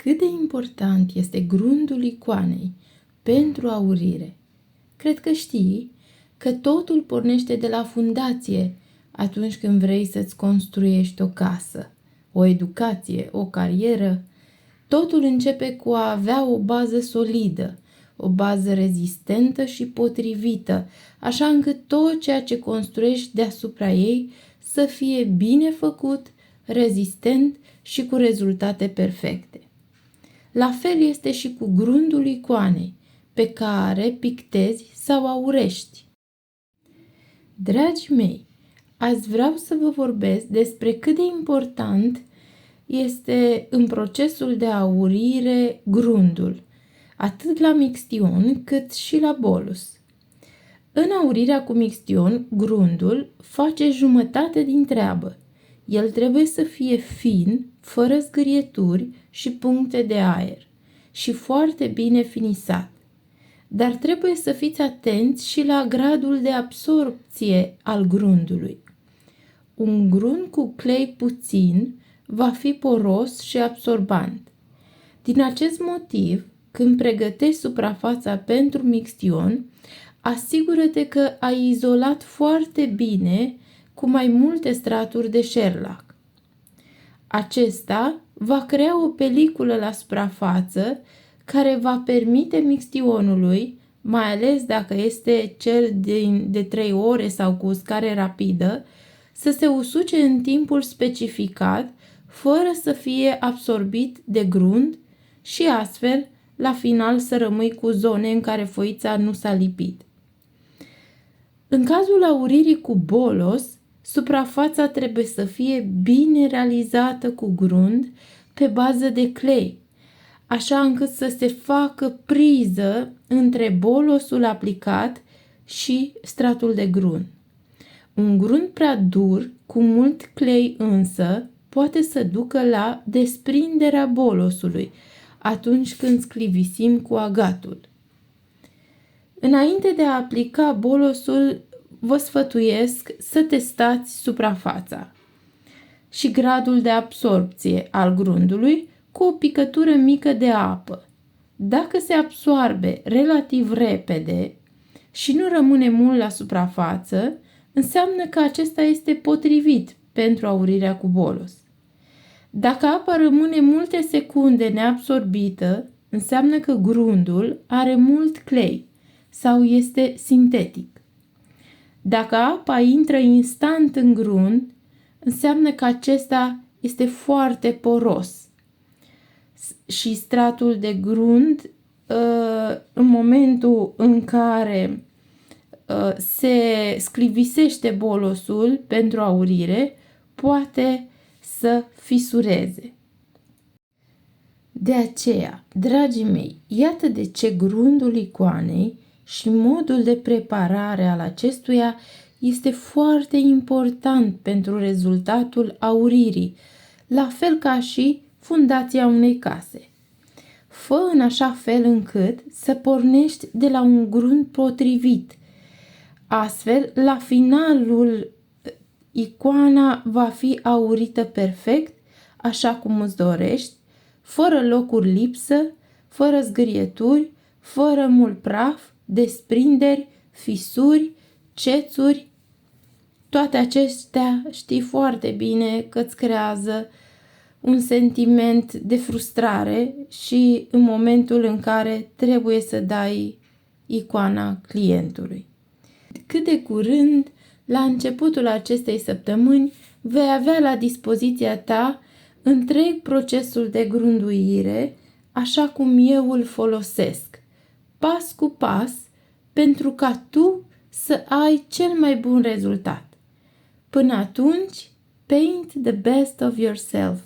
Cât de important este grundul icoanei pentru aurire? Cred că știi că totul pornește de la fundație atunci când vrei să-ți construiești o casă, o educație, o carieră. Totul începe cu a avea o bază solidă, o bază rezistentă și potrivită, așa încât tot ceea ce construiești deasupra ei să fie bine făcut, rezistent și cu rezultate perfecte. La fel este și cu grundul icoanei, pe care pictezi sau aurești. Dragii mei, azi vreau să vă vorbesc despre cât de important este în procesul de aurire grundul, atât la mixtion cât și la bolus. În aurirea cu mixtion, grundul face jumătate din treabă. El trebuie să fie fin, fără zgârieturi și puncte de aer și foarte bine finisat. Dar trebuie să fiți atenți și la gradul de absorpție al grundului. Un grund cu clei puțin va fi poros și absorbant. Din acest motiv, când pregătești suprafața pentru mixtion, asigură-te că ai izolat foarte bine cu mai multe straturi de shellac. Acesta va crea o peliculă la suprafață care va permite mixtionului, mai ales dacă este cel de 3 ore sau cu uscare rapidă, să se usuce în timpul specificat, fără să fie absorbit de grund și astfel, la final, să rămâi cu zone în care foița nu s-a lipit. În cazul auririi cu bolos, suprafața trebuie să fie bine realizată cu grund pe bază de clei, așa încât să se facă priză între bolosul aplicat și stratul de grund. Un grund prea dur, cu mult clei însă, poate să ducă la desprinderea bolosului atunci când sclivisim cu agatul. Înainte de a aplica bolosul, vă sfătuiesc să testați suprafața și gradul de absorpție al grundului cu o picătură mică de apă. Dacă se absoarbe relativ repede și nu rămâne mult la suprafață, înseamnă că acesta este potrivit pentru aurirea cu bolos. Dacă apa rămâne multe secunde neabsorbită, înseamnă că grundul are mult clei sau este sintetic. Dacă apa intră instant în grund, înseamnă că acesta este foarte poros și stratul de grund, în momentul în care se sclivisește bolosul pentru aurire, poate să fisureze. De aceea, dragii mei, iată de ce grundul icoanei și modul de preparare al acestuia este foarte important pentru rezultatul auririi, la fel ca și fundația unei case. Fă în așa fel încât să pornești de la un grund potrivit. Astfel, la finalul, icoana va fi aurită perfect, așa cum îți dorești, fără locuri lipsă, fără zgârieturi, fără mult praf, desprinderi, fisuri, cețuri. Toate acestea știi foarte bine că îți creează un sentiment de frustrare și în momentul în care trebuie să dai icoana clientului. Cât de curând, la începutul acestei săptămâni, vei avea la dispoziția ta întreg procesul de grunduire, așa cum eu îl folosesc, pas cu pas, pentru ca tu să ai cel mai bun rezultat. Până atunci, paint the best of yourself.